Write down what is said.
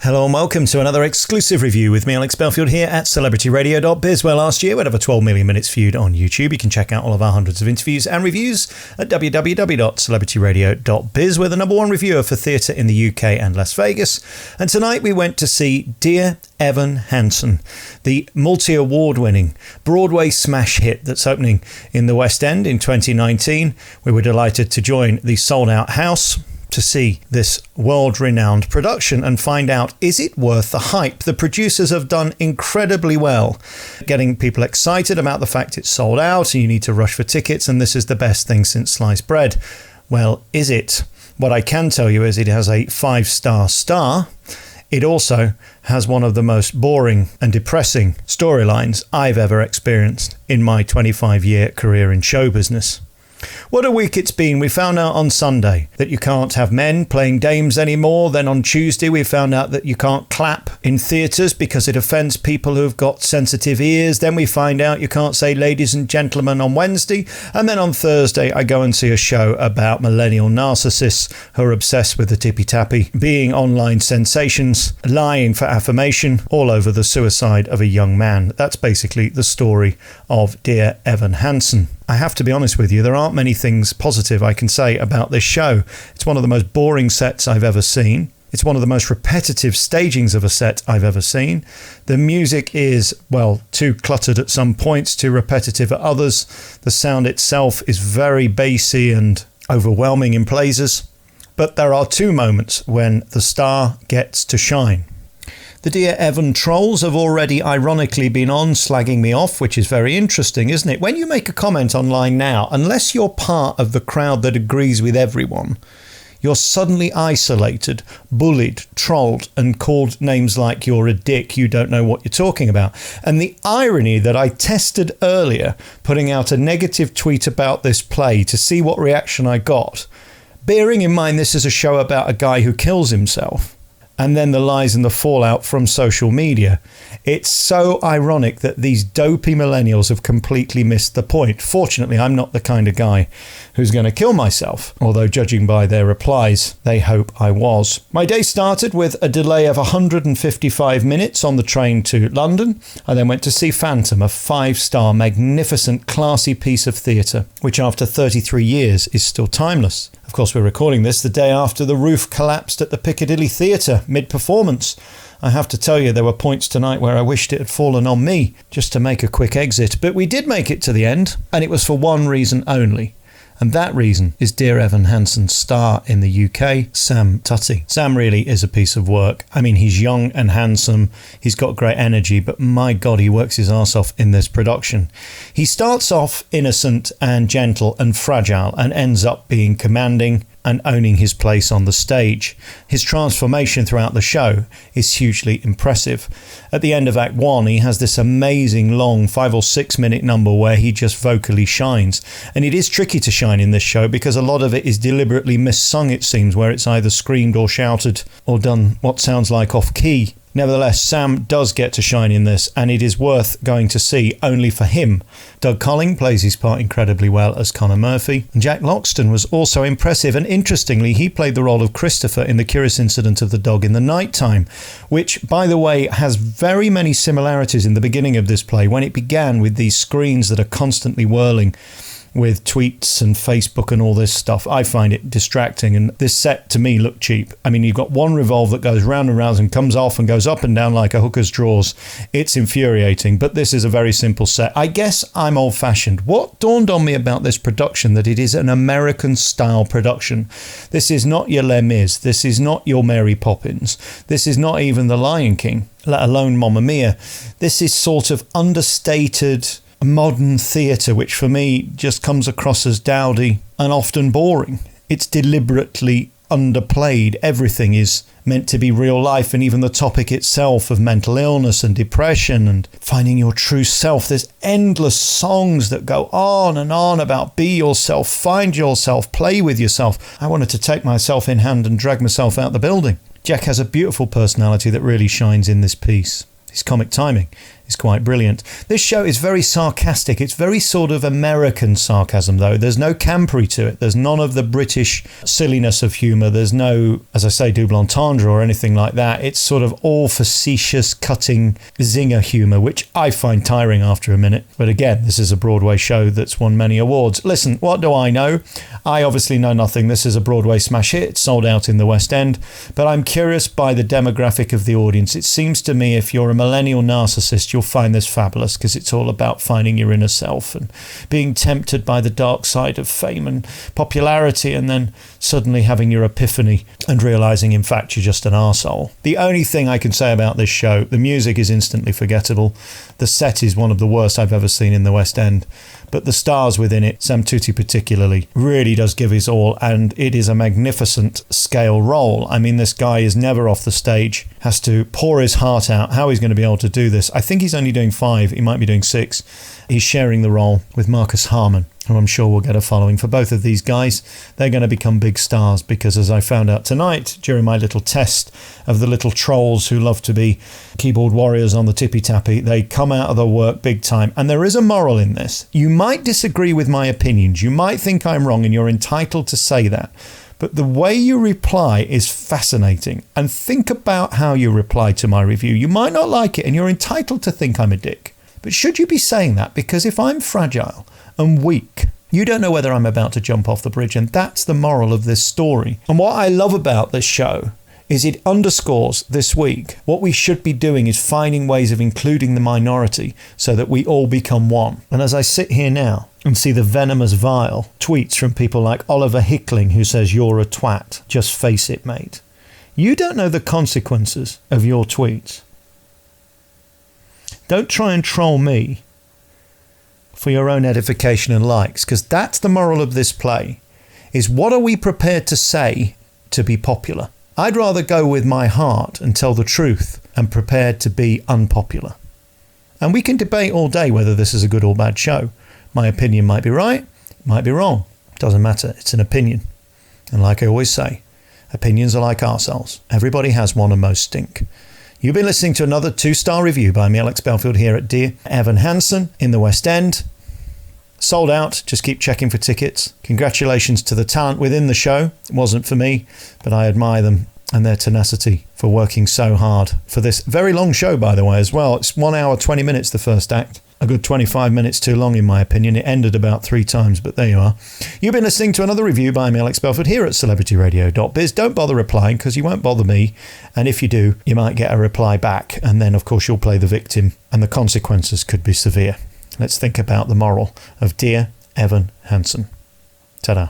Hello and welcome to another exclusive review with me, Alex Belfield, here at celebrityradio.biz, where last year we had over 12 million minutes viewed on YouTube. You can check out all of our hundreds of interviews and reviews at www.celebrityradio.biz. We're the number one reviewer for theatre in the UK and Las Vegas. And tonight we went to see Dear Evan Hansen, the multi-award winning Broadway smash hit that's opening in the West End in 2019. We were delighted to join the sold-out house to see this world-renowned production and find out, is it worth the hype? The producers have done incredibly well, getting people excited about the fact it's sold out and you need to rush for tickets, and this is the best thing since sliced bread. Well, is it? What I can tell you is it has a 5-star star. It also has one of the most boring and depressing storylines I've ever experienced in my 25-year career in show business. What a week it's been. We found out on Sunday that you can't have men playing dames anymore. Then on Tuesday we found out that you can't clap in theatres because it offends people who've got sensitive ears. Then we find out you can't say ladies and gentlemen on Wednesday. And then on Thursday I go and see a show about millennial narcissists who are obsessed with the tippy-tappy, being online sensations, lying for affirmation, all over the suicide of a young man. That's basically the story of Dear Evan Hansen. I have to be honest with you, there aren't many things positive I can say about this show. It's one of the most boring sets I've ever seen. It's one of the most repetitive stagings of a set I've ever seen. The music is, well, too cluttered at some points, too repetitive at others. The sound itself is very bassy and overwhelming in places. But there are two moments when the star gets to shine. The Dear Evan trolls have already ironically been on slagging me off, which is very interesting, isn't it? When you make a comment online now, unless you're part of the crowd that agrees with everyone, you're suddenly isolated, bullied, trolled, and called names like you're a dick, you don't know what you're talking about. And the irony that I tested earlier, putting out a negative tweet about this play to see what reaction I got, bearing in mind this is a show about a guy who kills himself, and then the lies and the fallout from social media. It's so ironic that these dopey millennials have completely missed the point. Fortunately, I'm not the kind of guy who's going to kill myself, although judging by their replies, they hope I was. My day started with a delay of 155 minutes on the train to London. I then went to see Phantom, a 5-star, magnificent, classy piece of theatre, which after 33 years is still timeless. Of course, we're recording this the day after the roof collapsed at the Piccadilly Theatre mid-performance. I have to tell you, there were points tonight where I wished it had fallen on me just to make a quick exit. But we did make it to the end, and it was for one reason only. And that reason is Dear Evan Hansen's star in the UK, Sam Tutty. Sam really is a piece of work. I mean, he's young and handsome, he's got great energy, but my God, he works his arse off in this production. He starts off innocent and gentle and fragile and ends up being commanding and owning his place on the stage. His transformation throughout the show is hugely impressive. At the end of Act 1, he has this amazing long 5 or 6 minute number where he just vocally shines. And it is tricky to shine in this show because a lot of it is deliberately missung, it seems, where it's either screamed or shouted or done what sounds like off key. Nevertheless, Sam does get to shine in this, and it is worth going to see only for him. Doug Colling plays his part incredibly well as Connor Murphy, and Jack Loxton was also impressive, and interestingly, he played the role of Christopher in The Curious Incident of the Dog in the Nighttime, which, by the way, has very many similarities in the beginning of this play, when it began with these screens that are constantly whirling with tweets and Facebook and all this stuff. I find it distracting, and this set to me looked cheap. I mean, you've got one revolve that goes round and round and comes off and goes up and down like a hooker's drawers. It's infuriating, but this is a very simple set. I guess I'm old-fashioned. What dawned on me about this production, that it is an American-style production. This is not your Les Mis. This is not your Mary Poppins. This is not even The Lion King, let alone Mamma Mia. This is sort of understated modern theatre, which for me just comes across as dowdy and often boring. It's deliberately underplayed. Everything is meant to be real life, and even the topic itself of mental illness and depression and finding your true self. There's endless songs that go on and on about be yourself, find yourself, play with yourself. I wanted to take myself in hand and drag myself out the building. Jack has a beautiful personality that really shines in this piece. His comic timing is quite brilliant. This show is very sarcastic. It's very sort of American sarcasm, though. There's no campery to it. There's none of the British silliness of humour. There's no, as I say, double entendre or anything like that. It's sort of all facetious, cutting, zinger humour, which I find tiring after a minute. But again, this is a Broadway show that's won many awards. Listen, what do I know? I obviously know nothing. This is a Broadway smash hit. It's sold out in the West End. But I'm curious by the demographic of the audience. It seems to me if you're a millennial narcissist, you'll find this fabulous because it's all about finding your inner self and being tempted by the dark side of fame and popularity, and then suddenly having your epiphany and realising, in fact, you're just an arsehole. The only thing I can say about this show, the music is instantly forgettable. The set is one of the worst I've ever seen in the West End. But the stars within it, Sam Tutty particularly, really does give his all, and it is a magnificent scale role. I mean, this guy is never off the stage, has to pour his heart out. How he's going to be able to do this? I think he's only doing 5, he might be doing 6. He's sharing the role with Marcus Harmon, who I'm sure will get a following. For both of these guys, they're going to become big stars because, as I found out tonight during my little test of the little trolls who love to be keyboard warriors on the tippy tappy, they come out of the work big time. And there is a moral in this. You might disagree with my opinions. You might think I'm wrong, and you're entitled to say that. But the way you reply is fascinating. And think about how you reply to my review. You might not like it, and you're entitled to think I'm a dick. But should you be saying that? Because if I'm fragile and weak, you don't know whether I'm about to jump off the bridge. And that's the moral of this story. And what I love about this show is it underscores this week what we should be doing is finding ways of including the minority so that we all become one. And as I sit here now and see the venomous, vile tweets from people like Oliver Hickling, who says, "You're a twat. Just face it, mate." You don't know the consequences of your tweets. Don't try and troll me for your own edification and likes, because that's the moral of this play, is what are we prepared to say to be popular? I'd rather go with my heart and tell the truth and prepared to be unpopular. And we can debate all day whether this is a good or bad show. My opinion might be right, it might be wrong. Doesn't matter, it's an opinion. And like I always say, opinions are like arseholes. Everybody has one and most stink. You've been listening to another 2-star review by me, Alex Belfield, here at Dear Evan Hansen in the West End. Sold out. Just keep checking for tickets. Congratulations to the talent within the show. It wasn't for me, but I admire them and their tenacity for working so hard for this very long show, by the way, as well. It's 1 hour, 20 minutes, the first act. A good 25 minutes too long, in my opinion. It ended about 3 times, but there you are. You've been listening to another review by me, Alex Belford, here at celebrityradio.biz. Don't bother replying, because you won't bother me. And if you do, you might get a reply back. And then, of course, you'll play the victim, and the consequences could be severe. Let's think about the moral of Dear Evan Hansen. Ta-da.